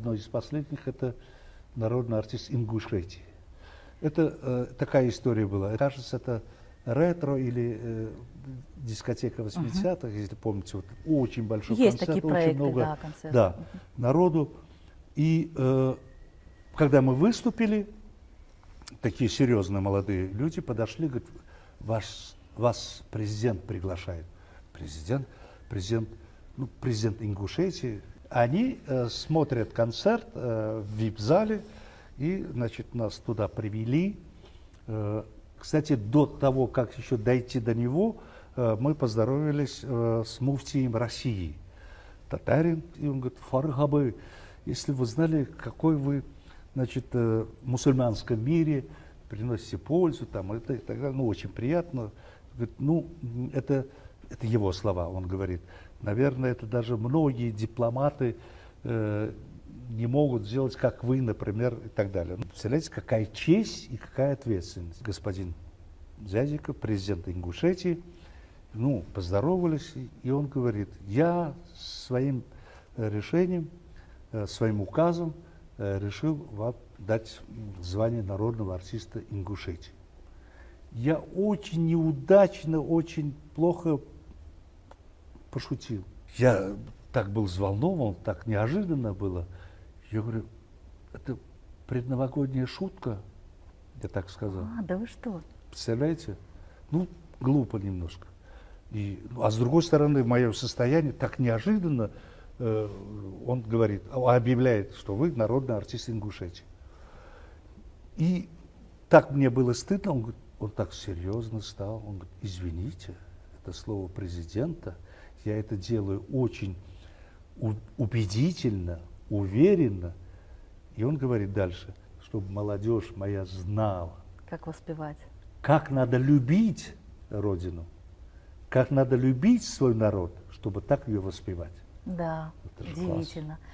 одной из последних, это народный артист Ингушетии. Это такая история была. Кажется, это ретро или дискотека 80-х, если помните, вот, очень большой Есть концерт, такие очень проекты, много да, концерты. да, народу. И когда мы выступили, такие серьезные молодые люди подошли, говорят, вас президент приглашает. Президент Ингушетии. Они смотрят концерт в вип-зале, и, значит, нас туда привели. Кстати, до того, как еще дойти до него, мы поздоровались с муфтием России, татарин, и он говорит, Фарык, если вы знали, какой вы, значит, в мусульманском мире приносите пользу, там, это и так далее, ну, очень приятно. Говорит, ну, это его слова, он говорит, наверное, это даже многие дипломаты не могут сделать, как вы, например, и так далее. Представляете, какая честь и какая ответственность. Господин Зязиков, президент Ингушетии, ну, поздоровались, и он говорит, я своим решением, своим указом решил вам дать звание народного артиста Ингушетии. Я очень неудачно, очень плохо пошутил. Я так был взволнован, так неожиданно было. Я говорю, это предновогодняя шутка, я так сказал. Да вы что? Представляете? Ну, глупо немножко. А с другой стороны, мое состояние так неожиданно, он говорит, объявляет, что вы народный артист Ингушетии. И так мне было стыдно, он так серьезно стал, он говорит, извините, это слово президента, я это делаю очень убедительно, уверенно. И он говорит дальше, чтобы молодежь моя знала, как воспевать, как надо любить Родину, как надо любить свой народ, чтобы так ее воспевать. Да, Это же удивительно. класс.